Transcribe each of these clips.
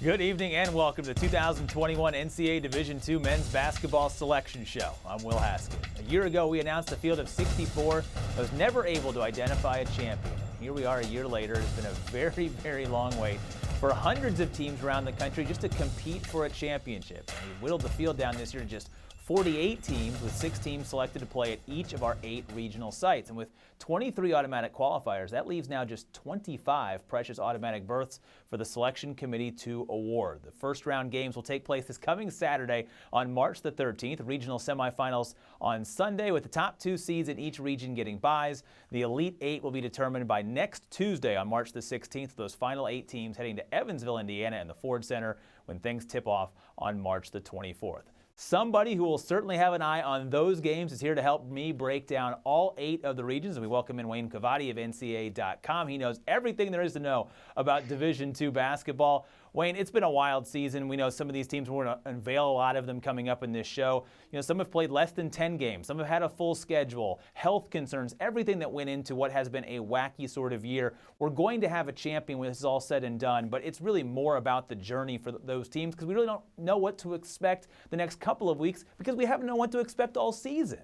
Good evening and welcome to the 2021 NCAA Division II Men's Basketball Selection Show. I'm Will Haskett. A year ago, we announced a field of 64 that was never able to identify a champion. Here we are a year later. It's been a very, very long wait for hundreds of teams around the country just to compete for a championship. And we whittled the field down this year to just 48 teams, with 6 teams selected to play at each of our 8 regional sites. And with 23 automatic qualifiers, that leaves now just 25 precious automatic berths for the selection committee to award. The first round games will take place this coming Saturday on March the 13th. Regional semifinals on Sunday, with the top 2 seeds in each region getting byes. The Elite 8 will be determined by next Tuesday on March the 16th. Those final 8 teams heading to Evansville, Indiana and the Ford Center when things tip off on March the 24th. Somebody who will certainly have an eye on those games is here to help me break down all 8 of the regions. We welcome in Wayne Cavati of NCAA.com. He knows everything there is to know about Division II basketball. Wayne, it's been a wild season. We know some of these teams, we're going to unveil a lot of them coming up in this show. You know, some have played less than 10 games. Some have had a full schedule, health concerns, everything that went into what has been a wacky sort of year. We're going to have a champion when this is all said and done, but it's really more about the journey for those teams, because we really don't know what to expect the next couple of weeks because we haven't known what to expect all season.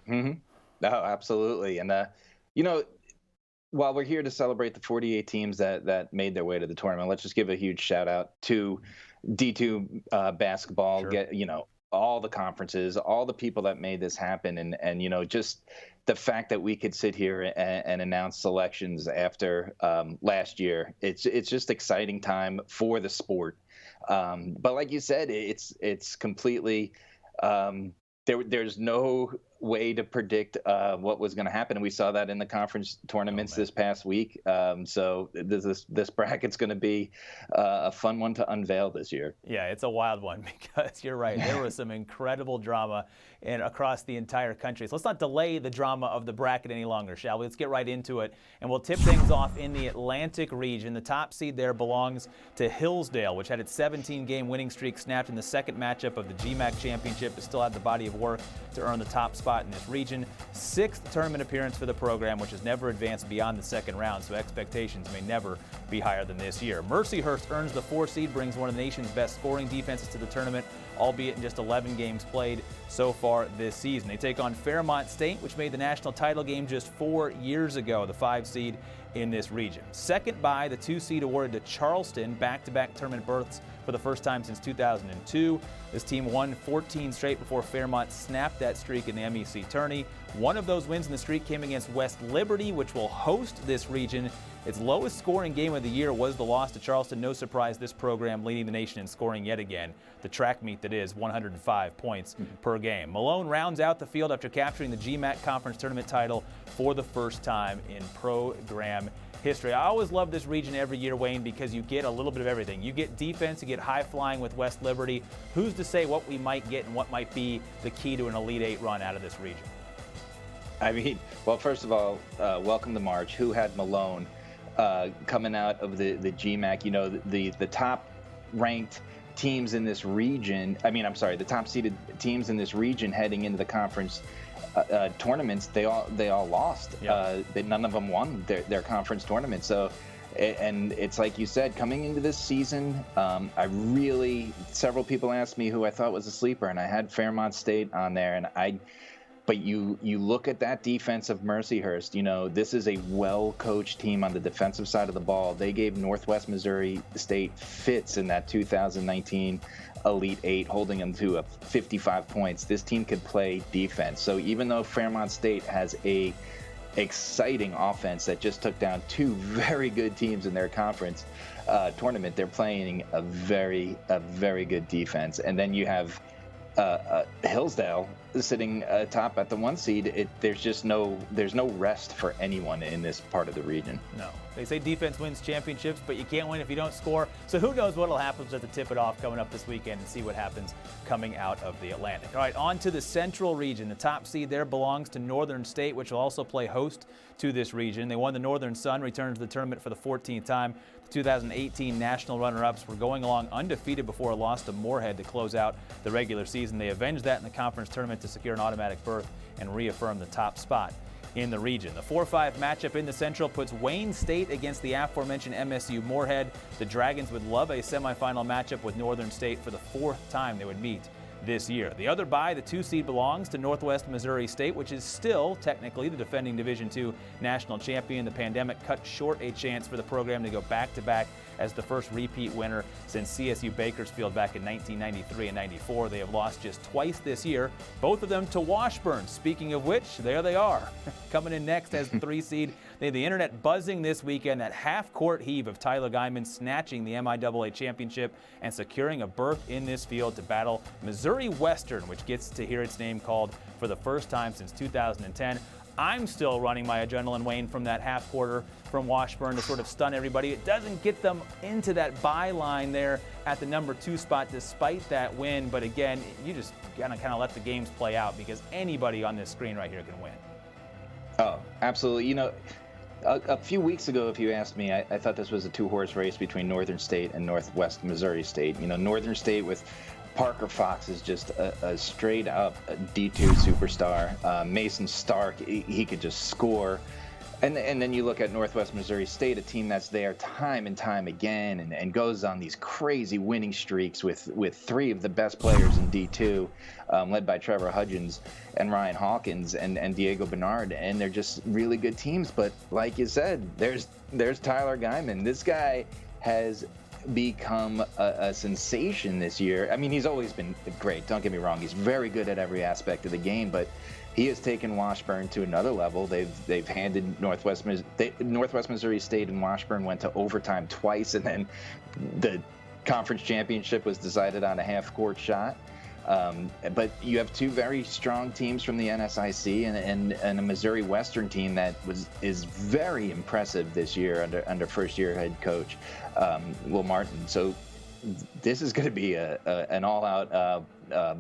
No, absolutely. And, you know, while we're here to celebrate the 48 teams that made their way to the tournament, let's just give a huge shout out to D2 basketball. Sure. Get, you know, all the conferences, all the people that made this happen, and you know, just the fact that we could sit here and announce selections after last year. It's just exciting time for the sport. But like you said, it's completely there's no way to predict what was going to happen, and we saw that in the conference tournaments this past week. So this bracket's going to be a fun one to unveil this year. Yeah, it's a wild one because you're right. There was some incredible drama across the entire country. So let's not delay the drama of the bracket any longer, shall we? Let's get right into it, and we'll tip things off in the Atlantic region. The top seed there belongs to Hillsdale, which had its 17-game winning streak snapped in the second matchup of the GMAC championship, but still had the body of work to earn the top spot in this region. 6th tournament appearance for the program, which has never advanced beyond the second round, so expectations may never be higher than this year. Mercyhurst earns the 4 seed, brings one of the nation's best scoring defenses to the tournament, albeit in just 11 games played so far this season. They take on Fairmont State, which made the national title game just 4 years ago, the 5 seed in this region. Second by the 2 seed awarded to Charleston, back-to-back tournament berths for the first time since 2002. This team won 14 straight before Fairmont snapped that streak in the MEC tourney. One of those wins in the streak came against West Liberty, which will host this region. Its lowest scoring game of the year was the loss to Charleston. No surprise, this program leading the nation in scoring yet again. The track meet that is 105 points per game. Malone rounds out the field after capturing the GMAC conference tournament title for the first time in program history. I always love this region every year, Wayne, because you get a little bit of everything. You get defense, you get high flying with West Liberty. Who's to say what we might get and what might be the key to an Elite 8 run out of this region? I mean, well, first of all, welcome to March. Who had Malone coming out of the GMAC? You know, the top ranked teams in this region, the top seeded teams in this region heading into the conference tournaments, they all lost. Yep. None of them won their conference tournament. So, and it's like you said, coming into this season, several people asked me who I thought was a sleeper, and I had Fairmont State on there, but you look at that defense of Mercyhurst, you know, this is a well-coached team on the defensive side of the ball. They gave Northwest Missouri State fits in that 2019 Elite 8, holding them to 55 points. This team could play defense. So even though Fairmont State has a exciting offense that just took down 2 very good teams in their conference tournament, they're playing a very good defense. And then you have Hillsdale sitting top at the 1 seed. There's no rest for anyone in this part of the region. No. They say defense wins championships, but you can't win if you don't score. So who knows what will happen. We'll have to tip it off coming up this weekend and see what happens coming out of the Atlantic. All right, on to the Central region. The top seed there belongs to Northern State, which will also play host to this region. They won the Northern Sun, returned to the tournament for the 14th time. The 2018 national runner-ups were going along undefeated before a loss to Moorhead to close out the regular season. They avenged that in the conference tournament to secure an automatic berth and reaffirm the top spot in the region. The 4-5 matchup in the Central puts Wayne State against the aforementioned MSU Moorhead. The Dragons would love a semifinal matchup with Northern State for the 4th time they would meet this year. The other bye, the 2 seed, belongs to Northwest Missouri State, which is still technically the defending Division II national champion. The pandemic cut short a chance for the program to go back-to-back as the first repeat winner since CSU Bakersfield back in 1993 and 94. They have lost just twice this year, both of them to Washburn. Speaking of which, there they are. Coming in next as the 3 seed. They have the internet buzzing this weekend. That half-court heave of Tyler Guyman snatching the MIAA championship and securing a berth in this field to battle Missouri Western, which gets to hear its name called for the first time since 2010. I'm still running my adrenaline, Wayne, from that half quarter from Washburn to sort of stun everybody. It doesn't get them into that byline there at the number 2 spot despite that win. But again, you just gotta kind of let the games play out because anybody on this screen right here can win. Oh, absolutely. You know, a few weeks ago, if you asked me, I thought this was a 2-horse race between Northern State and Northwest Missouri State. You know, Northern State with Parker Fox is just a straight-up D2 superstar. Mason Stark, he could just score. And then you look at Northwest Missouri State, a team that's there time and time again and goes on these crazy winning streaks with 3 of the best players in D2, led by Trevor Hudgens and Ryan Hawkins and Diego Bernard. And they're just really good teams. But like you said, there's Tyler Guyman. This guy has become a sensation this year. I mean, he's always been great. Don't get me wrong. He's very good at every aspect of the game, but he has taken Washburn to another level. They've handed Northwest Missouri State and Washburn went to overtime twice, and then the conference championship was decided on a half-court shot. But you have 2 very strong teams from the NSIC and a Missouri Western team that is very impressive this year under first-year head coach Will Martin. So this is going to be an all-out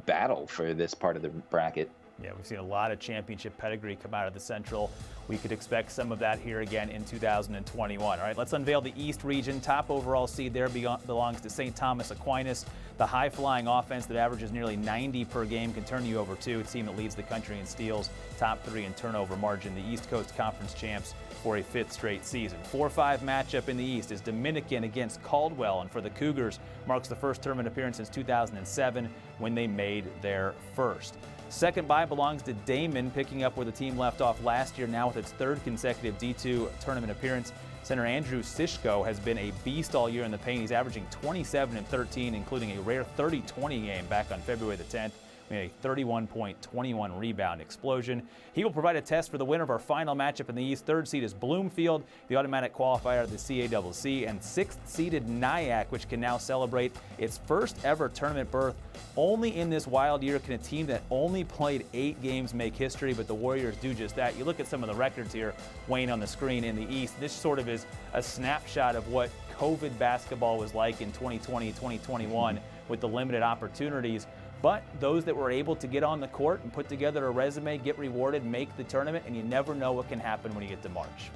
battle for this part of the bracket. Yeah, we've seen a lot of championship pedigree come out of the Central. We could expect some of that here again in 2021. All right, let's unveil the East region. Top overall seed there belongs to St. Thomas Aquinas. The high-flying offense that averages nearly 90 per game can turn you over too. A team that leads the country in steals, top 3 in turnover margin. The East Coast Conference champs for a 5th straight season. 4-5 matchup in the East is Dominican against Caldwell, and for the Cougars, marks the first tournament appearance since 2007 when they made their first. Second bye belongs to Damon, picking up where the team left off last year, now with its 3rd consecutive D2 tournament appearance. Center Andrew Sishko has been a beast all year in the paint. He's averaging 27 and 13, including a rare 30-20 game back on February the 10th. We had a 31-point, 21-rebound explosion. He will provide a test for the winner of our final matchup in the East. 3rd seed is Bloomfield, the automatic qualifier of the CACC, and 6th-seeded Nyack, which can now celebrate its first ever tournament berth. Only in this wild year can a team that only played 8 games make history, but the Warriors do just that. You look at some of the records here, Wayne, on the screen in the East. This sort of is a snapshot of what COVID basketball was like in 2020, 2021 with the limited opportunities. But those that were able to get on the court and put together a resume, get rewarded, make the tournament, and you never know what can happen when you get to March.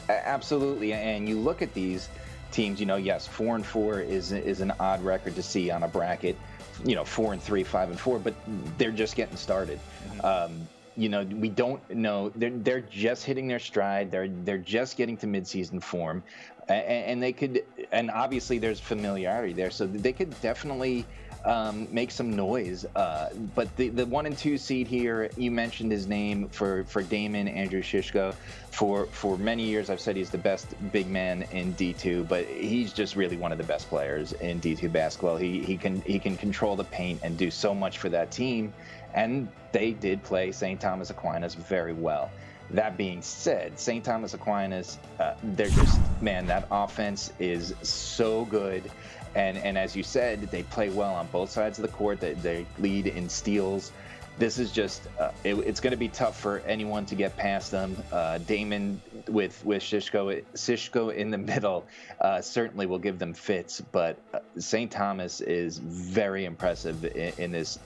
Absolutely. And you look at these teams, you know, yes, 4-4 is an odd record to see on a bracket. You know, 4-3, 5-4, but they're just getting started. Mm-hmm. You know, we don't know. They're just hitting their stride. They're just getting to midseason form, and they could. And obviously, there's familiarity there, so they could definitely make some noise. But the 1 and 2 seed here, you mentioned his name for Damon, Andrew Shishko. For many years, I've said he's the best big man in D2, but he's just really one of the best players in D2 basketball. He can control the paint and do so much for that team. And they did play St. Thomas Aquinas very well. That being said, St. Thomas Aquinas, they're just, man, that offense is so good. And as you said, they play well on both sides of the court. They lead in steals. This is just, it's going to be tough for anyone to get past them. Damon with Shishko in the middle certainly will give them fits. But St. Thomas is very impressive in this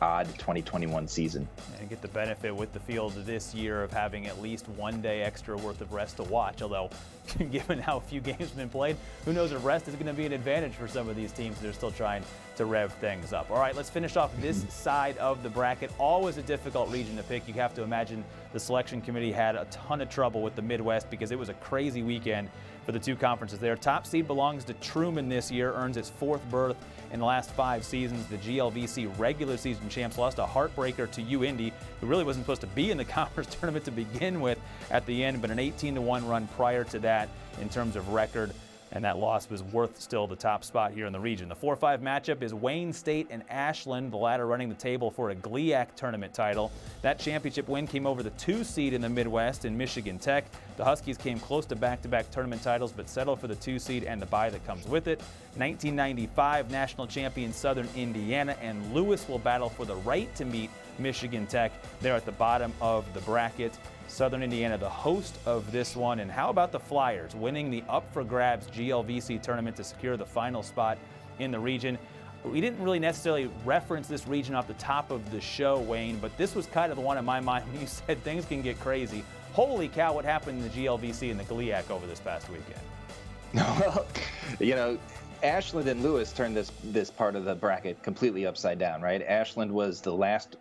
odd 2021 season. And get the benefit with the field this year of having at least 1 day extra worth of rest to watch. Although, given how few games have been played, who knows if rest is going to be an advantage for some of these teams. They're still trying to rev things up. All right, let's finish off this side of the bracket. Always a difficult region to pick. You have to imagine the selection committee had a ton of trouble with the Midwest because it was a crazy weekend for the two conferences there. Top seed belongs to Truman this year, earns its 4th berth in the last 5 seasons. The GLVC regular season champs lost a heartbreaker to UIndy, who really wasn't supposed to be in the conference tournament to begin with at the end, but an 18-1 run prior to that in terms of record. And that loss was worth still the top spot here in the region. The 4-5 matchup is Wayne State and Ashland, the latter running the table for a GLIAC tournament title. That championship win came over the 2 seed in the Midwest in Michigan Tech. The Huskies came close to back-to-back tournament titles, but settled for the 2 seed and the bye that comes with it. 1995 national champion Southern Indiana and Lewis will battle for the right to meet Michigan Tech. They're at the bottom of the bracket. Southern Indiana, the host of this one. And how about the Flyers winning the up-for-grabs GLVC tournament to secure the final spot in the region? We didn't really necessarily reference this region off the top of the show, Wayne, but this was kind of the one in my mind when you said things can get crazy. Holy cow, what happened in the GLVC and the GLIAC over this past weekend? Well, you know, Ashland and Lewis turned this part of the bracket completely upside down, right? Ashland was the last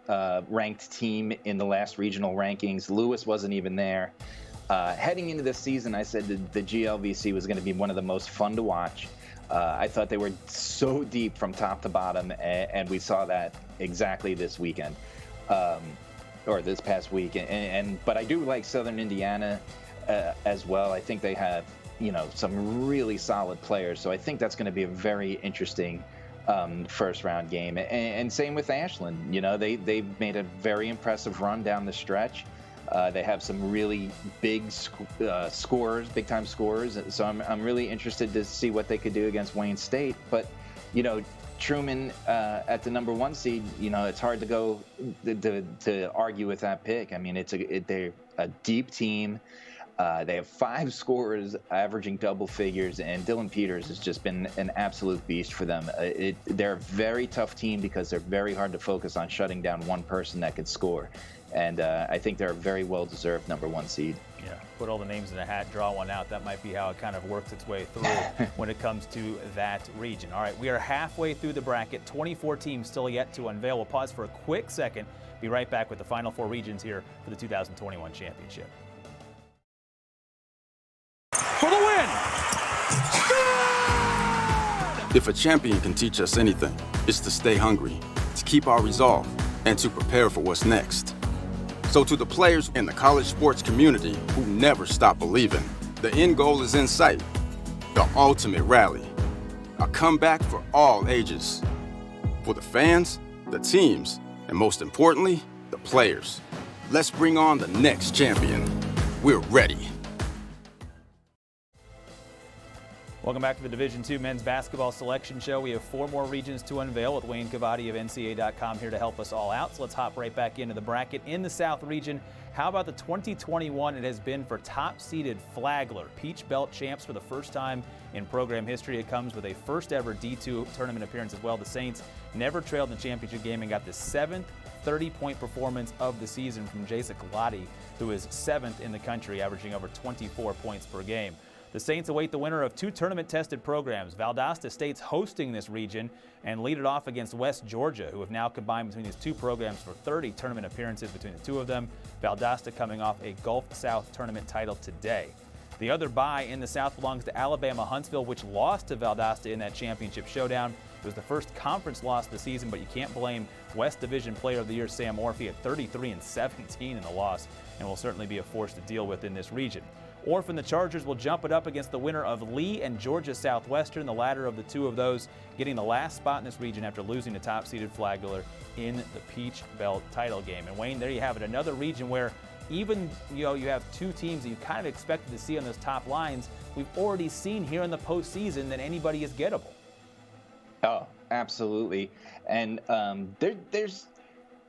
ranked team in the last regional rankings. Lewis wasn't even there. Heading into this season, I said the GLVC was going to be one of the most fun to watch. I thought they were so deep from top to bottom, and we saw that exactly this weekend, or this past week. But I do like Southern Indiana as well. I think they have, you know, some really solid players. So I think that's going to be a very interesting first round game. And same with Ashland. You know, they've made a very impressive run down the stretch. They have some really big scorers, big time scorers. So I'm really interested to see what they could do against Wayne State. But, you know, Truman at the number 1 seed, you know, it's hard to go to argue with that pick. I mean, they're a deep team. They have 5 scorers averaging double figures, and Dylan Peters has just been an absolute beast for them. They're a very tough team because they're very hard to focus on shutting down one person that could score. And I think they're a very well-deserved number 1 seed. Yeah, put all the names in a hat, draw one out. That might be how it kind of works its way through when it comes to that region. All right, we are halfway through the bracket. 24 teams still yet to unveil. We'll pause for a quick second. Be right back with the final 4 regions here for the 2021 championship. For the win! If a champion can teach us anything, it's to stay hungry, to keep our resolve, and to prepare for what's next. So to the players in the college sports community who never stop believing, the end goal is in sight, the ultimate rally, a comeback for all ages. For the fans, the teams, and most importantly, the players. Let's bring on the next champion. We're ready. Welcome back to the Division II Men's Basketball Selection Show. We have 4 more regions to unveil with Wayne Cavati of NCAA.com here to help us all out. So let's hop right back into the bracket. In the South region, how about the 2021 it has been for top-seeded Flagler? Peach Belt champs for the first time in program history. It comes with a first-ever D2 tournament appearance as well. The Saints never trailed in the championship game and got the 7th 30-point performance of the season from Jacek Lottie, who is 7th in the country, averaging over 24 points per game. The Saints await the winner of 2 tournament-tested programs. Valdosta State's hosting this region and lead it off against West Georgia, who have now combined between these 2 programs for 30 tournament appearances between the 2 of them. Valdosta coming off a Gulf South tournament title today. The other bye in the South belongs to Alabama Huntsville, which lost to Valdosta in that championship showdown. It was the first conference loss of the season, but you can't blame West Division Player of the Year Sam Morphy at 33-17 in the loss, and will certainly be a force to deal with in this region. Orphan, the Chargers will jump it up against the winner of Lee and Georgia Southwestern, the latter of the 2 of those getting the last spot in this region after losing to top-seeded Flagler in the Peach Belt title game. And Wayne, there you have it, another region where even you have 2 teams that you kind of expected to see on those top lines. We've already seen here in the postseason that anybody is gettable. Oh, absolutely. And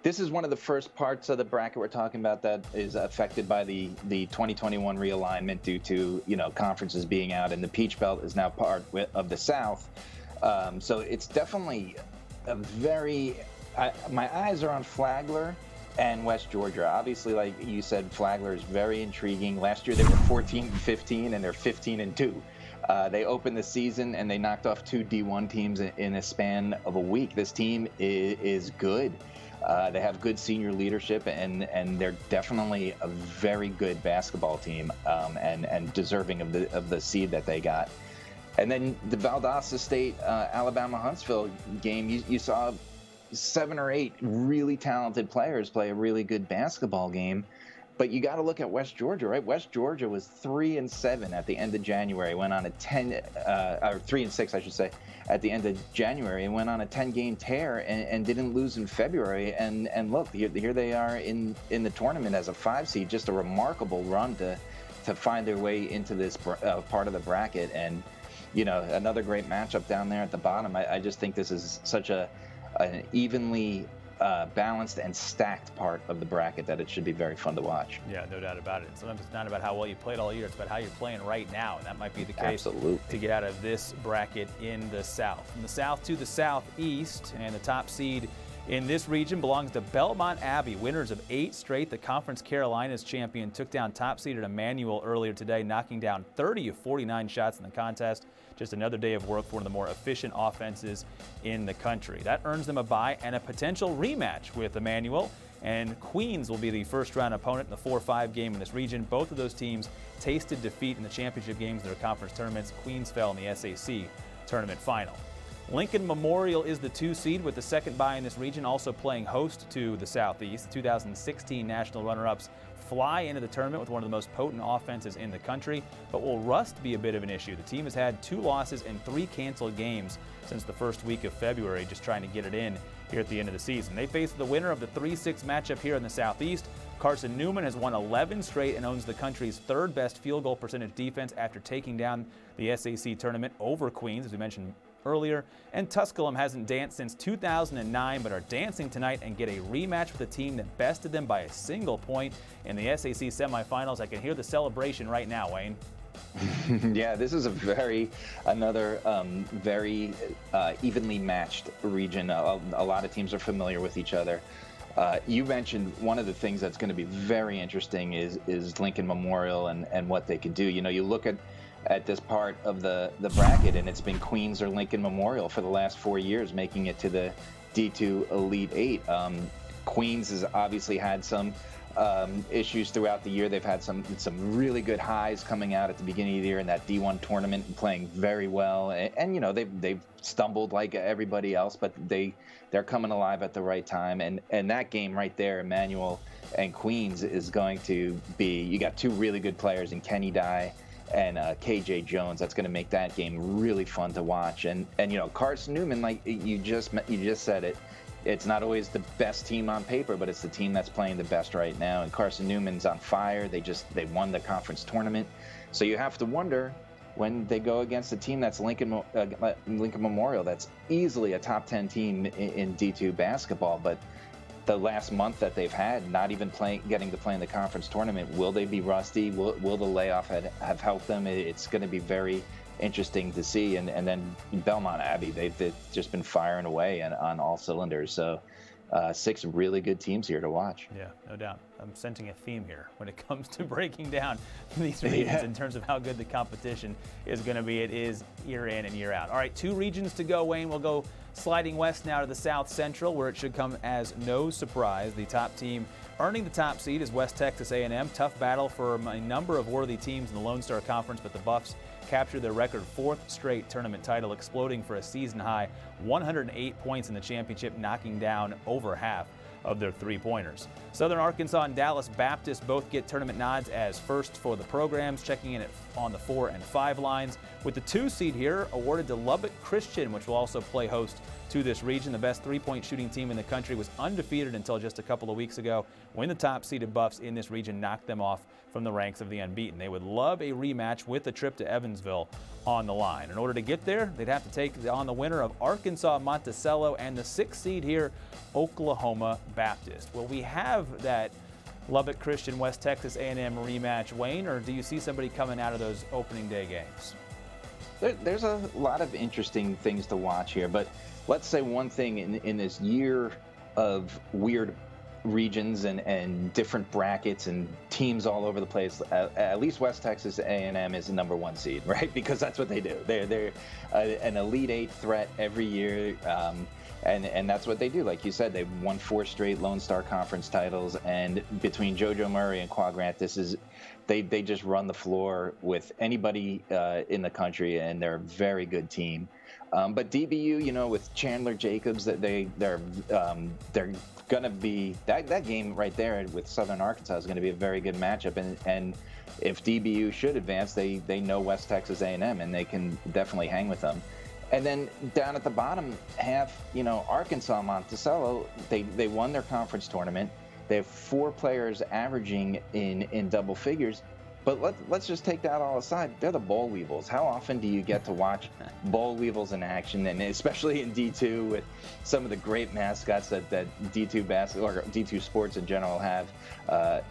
this is one of the first parts of the bracket we're talking about that is affected by the 2021 realignment due to, conferences being out, and the Peach Belt is now part of the South. So it's definitely a very my eyes are on Flagler and West Georgia. Obviously, like you said, Flagler is very intriguing. Last year they were 14-15, and they're 15-2. They opened the season and they knocked off 2 D1 teams in a span of a week. This team is good. They have good senior leadership, and they're definitely a very good basketball team, and deserving of the seed that they got. And then the Valdosta State Alabama-Huntsville game, you saw 7 or 8 really talented players play a really good basketball game. But you got to look at West Georgia, right? West Georgia was 3-7 at the end of January, went on a 3-6, I should say, at the end of January, and went on a 10-game tear and didn't lose in February. And look, here they are in the tournament as a 5 seed, just a remarkable run to find their way into this part of the bracket. And another great matchup down there at the bottom. I just think this is such an evenly balanced and stacked part of the bracket that it should be very fun to watch. Yeah, no doubt about it. And sometimes it's not about how well you played all year, it's about how you're playing right now, and that might be the case to get out of this bracket in the South. From the South to the Southeast, and the top seed in this region belongs to Belmont Abbey, winners of 8 straight. The Conference Carolinas champion took down top seeded Emmanuel earlier today, knocking down 30 of 49 shots in the contest. Just another day of work for one of the more efficient offenses in the country. That earns them a bye and a potential rematch with Emmanuel. And Queens will be the first-round opponent in the 4-5 game in this region. Both of those teams tasted defeat in the championship games in their conference tournaments. Queens fell in the SAC tournament final. Lincoln Memorial is the 2 seed with the second bye in this region, also playing host to the Southeast. The 2016 national runner-ups fly into the tournament with one of the most potent offenses in the country, but will rust be a bit of an issue? The team has had 2 losses and 3 canceled games since the first week of February, just trying to get it in here at the end of the season. They face the winner of the 3-6 matchup here in the Southeast. Carson Newman has won 11 straight and owns the country's 3rd best field goal percentage defense after taking down the SAC tournament over Queens, as we mentioned earlier. And Tusculum hasn't danced since 2009, but are dancing tonight and get a rematch with a team that bested them by a single point in the SAC semifinals. I can hear the celebration right now, Wayne. Yeah, this is another very evenly matched region. A lot of teams are familiar with each other. You mentioned one of the things that's going to be very interesting is Lincoln Memorial and what they could do. You look at this part of the bracket, and it's been Queens or Lincoln Memorial for the last 4 years making it to the D2 Elite 8. Queens has obviously had some issues throughout the year. They've had some really good highs coming out at the beginning of the year in that D1 tournament and playing very well. And they've stumbled like everybody else, but they're coming alive at the right time. And that game right there, Emmanuel and Queens, is going to be, you got 2 really good players in Kenny Dye and KJ Jones. That's going to make that game really fun to watch. And Carson Newman, like you just said it, it's not always the best team on paper, but it's the team that's playing the best right now. And Carson Newman's on fire. They won the conference tournament. So you have to wonder when they go against a team that's Lincoln Memorial, that's easily a top 10 team in D2 basketball, but the last month that they've had, not even getting to play in the conference tournament, will they be rusty? Will the layoff have helped them? It's going to be very interesting to see. And then Belmont Abbey, they've just been firing away on all cylinders. So 6 really good teams here to watch. Yeah, no doubt. I'm sensing a theme here when it comes to breaking down these regions in terms of how good the competition is going to be. It is year in and year out. All right, 2 regions to go, Wayne. We'll go sliding west now to the South Central, where it should come as no surprise. The top team earning the top seed is West Texas A&M. Tough battle for a number of worthy teams in the Lone Star Conference, but the Buffs captured their record 4th straight tournament title, exploding for a season-high 108 points in the championship, knocking down over half of their 3-pointers. Southern Arkansas and Dallas Baptist both get tournament nods as first for the programs, checking in on the 4 and 5 lines, with the 2 seed here awarded to Lubbock Christian, which will also play host to this region. The best 3-point shooting team in the country was undefeated until just a couple of weeks ago when the top-seeded Buffs in this region knocked them off from the ranks of the unbeaten. They would love a rematch with a trip to Evansville on the line. In order to get there, they'd have to take on the winner of Arkansas Monticello and the 6th seed here, Oklahoma Baptist. Will we have that Lubbock Christian West Texas A&M rematch, Wayne, or do you see somebody coming out of those opening day games? There's a lot of interesting things to watch here, but let's say one thing in this year of weird regions and different brackets and teams all over the place. At least West Texas A&M is the number 1 seed, right? Because that's what they do. They're an Elite Eight threat every year, and that's what they do. Like you said, they've won 4 straight Lone Star Conference titles, and between JoJo Murray and Qua Grant, they just run the floor with anybody in the country, and they're a very good team. But DBU, with Chandler Jacobs, that they're going to be that game right there with Southern Arkansas is going to be a very good matchup. And if DBU should advance, they know West Texas A&M, and they can definitely hang with them. And then down at the bottom half, Arkansas Monticello, they won their conference tournament. They have 4 players averaging in double figures. But let's just take that all aside. They're the boll weevils. How often do you get to watch boll weevils in action, and especially in D2 with some of the great mascots that D2 basketball or D2 sports in general have?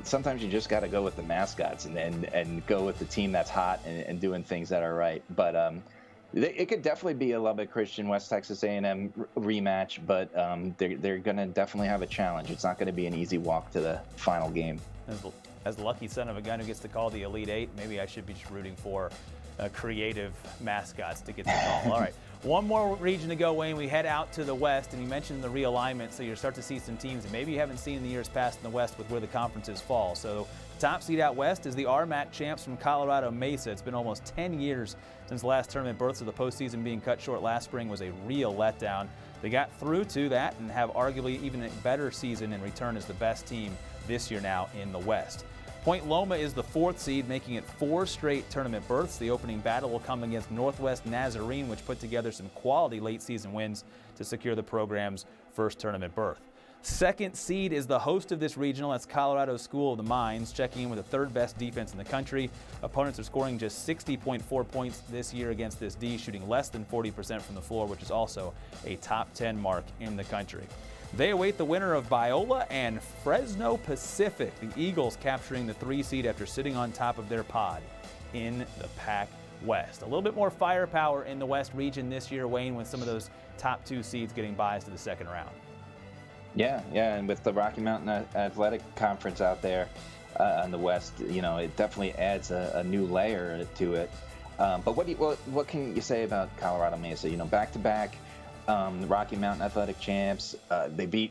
Sometimes you just got to go with the mascots and go with the team that's hot and doing things that are right. But it could definitely be a Lubbock Christian West Texas A&M rematch, but they're going to definitely have a challenge. It's not going to be an easy walk to the final game. As the lucky son of a gun who gets to call the Elite Eight, maybe I should be just rooting for creative mascots to get the call. All right, one more region to go, Wayne. We head out to the West, and you mentioned the realignment, so you'll start to see some teams that maybe you haven't seen in the years past in the West with where the conferences fall. So top seed out West is the RMAC champs from Colorado Mesa. It's been almost 10 years since the last tournament berth, so the postseason being cut short last spring was a real letdown. They got through to that and have arguably even a better season in return as the best team this year now in the West. Point Loma is the 4th seed, making it 4 straight tournament berths. The opening battle will come against Northwest Nazarene, which put together some quality late season wins to secure the program's first tournament berth. 2nd seed is the host of this regional. That's Colorado School of the Mines, checking in with the 3rd best defense in the country. Opponents are scoring just 60.4 points this year against this D, shooting less than 40% from the floor, which is also a top 10 mark in the country. They await the winner of Biola and Fresno Pacific, the Eagles capturing the 3 seed after sitting on top of their pod in the Pac West. A little bit more firepower in the West region this year, Wayne, with some of those top 2 seeds getting buys to the 2nd round. Yeah, and with the Rocky Mountain Athletic Conference out there in the West, it definitely adds a new layer to it. But what can you say about Colorado Mesa? Back-to-back Rocky Mountain Athletic champs. They beat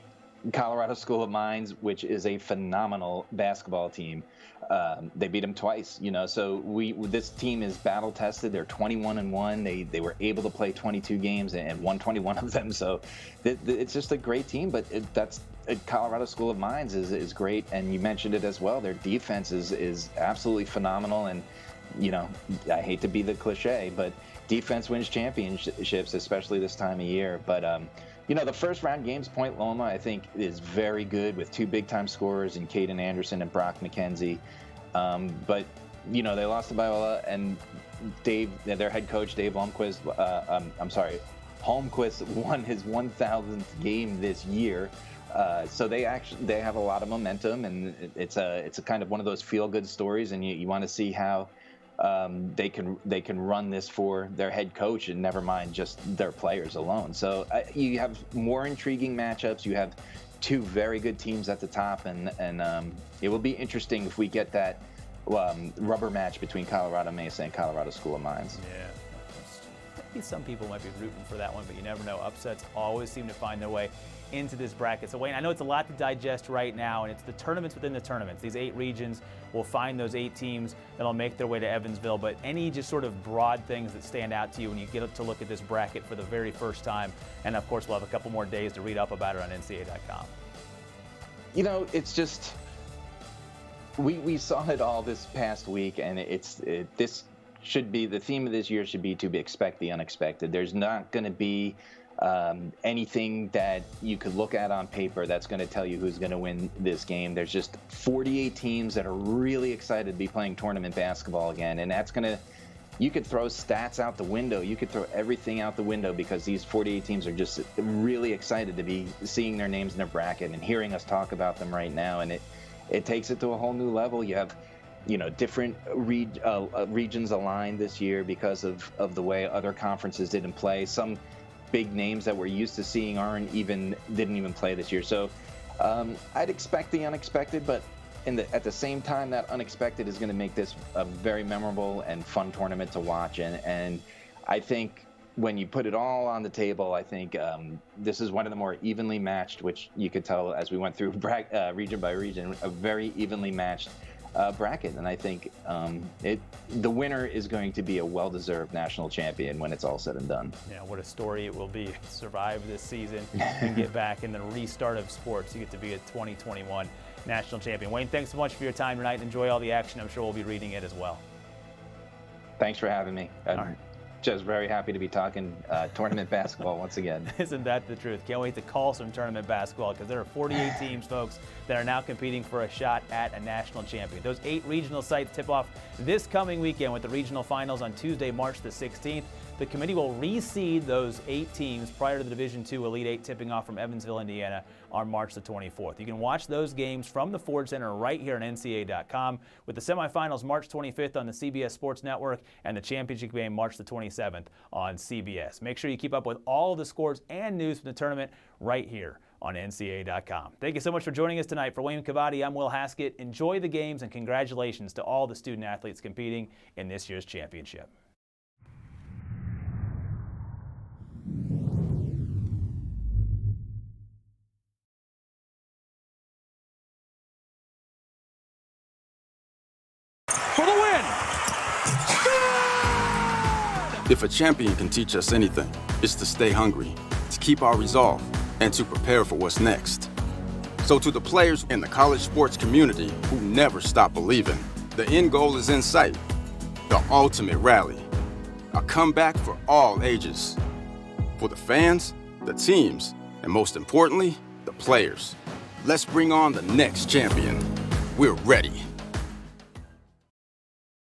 Colorado School of Mines, which is a phenomenal basketball team. They beat them twice, so this team is battle tested. They're 21-1. They were able to play 22 games and won 21 of them. So it's just a great team, but Colorado School of Mines is great. And you mentioned it as well. Their defense is absolutely phenomenal. And, I hate to be the cliche, but defense wins championships, especially this time of year. But, the first round games, Point Loma, I think, is very good with 2 big-time scorers in Caden Anderson and Brock McKenzie. But, they lost to Biola, and their head coach, Dave Holmquist, Holmquist won his 1,000th game this year. So they have a lot of momentum, and it's a kind of one of those feel-good stories, and you want to see how they can run this for their head coach, and never mind just their players alone. So you have more intriguing matchups. You have 2 very good teams at the top, and it will be interesting if we get that rubber match between Colorado Mesa and Colorado School of Mines. Yeah. Maybe some people might be rooting for that one, but you never know. Upsets always seem to find their way into this bracket. So, Wayne, I know it's a lot to digest right now, and it's the tournaments within the tournaments. These 8 regions will find those 8 teams that'll make their way to Evansville. But any just sort of broad things that stand out to you when you get to look at this bracket for the very first time? And, of course, we'll have a couple more days to read up about it on NCAA.com. It's just we saw it all this past week, and this should be the theme of this year should be to expect the unexpected. There's not going to be anything that you could look at on paper that's going to tell you who's going to win this game. There's just 48 teams that are really excited to be playing tournament basketball again, and that's going to you could throw stats out the window. You could throw everything out the window because these 48 teams are just really excited to be seeing their names in their bracket and hearing us talk about them right now, and it takes it to a whole new level. You have different regions aligned this year because of the way other conferences didn't play. Some big names that we're used to seeing didn't even play this year. So I'd expect the unexpected, but at the same time, that unexpected is going to make this a very memorable and fun tournament to watch. And I think when you put it all on the table, I think this is one of the more evenly matched, which you could tell as we went through region by region, a very evenly matched bracket. And I think the winner is going to be a well-deserved national champion when it's all said and done. Yeah, what a story it will be to survive this season and get back in the restart of sports. You get to be a 2021 national champion. Wayne, thanks so much for your time tonight. Enjoy all the action. I'm sure we'll be reading it as well. Thanks for having me. I'm just very happy to be talking tournament basketball once again. Isn't that the truth? Can't wait to call some tournament basketball because there are 48 teams, folks, that are now competing for a shot at a national champion. Those 8 regional sites tip off this coming weekend with the regional finals on Tuesday, March the 16th. The committee will reseed those 8 teams prior to the Division II Elite 8 tipping off from Evansville, Indiana on March the 24th. You can watch those games from the Ford Center right here on NCAA.com with the semifinals March 25th on the CBS Sports Network and the championship game March the 27th on CBS. Make sure you keep up with all of the scores and news from the tournament right here on NCAA.com. Thank you so much for joining us tonight. For Wayne Cavati, I'm Will Haskett. Enjoy the games and congratulations to all the student athletes competing in this year's championship. For the win! If a champion can teach us anything, it's to stay hungry, to keep our resolve, and to prepare for what's next. So to the players in the college sports community who never stop believing, the end goal is in sight, the ultimate rally, a comeback for all ages. For the fans, the teams, and most importantly, the players. Let's bring on the next champion. We're ready.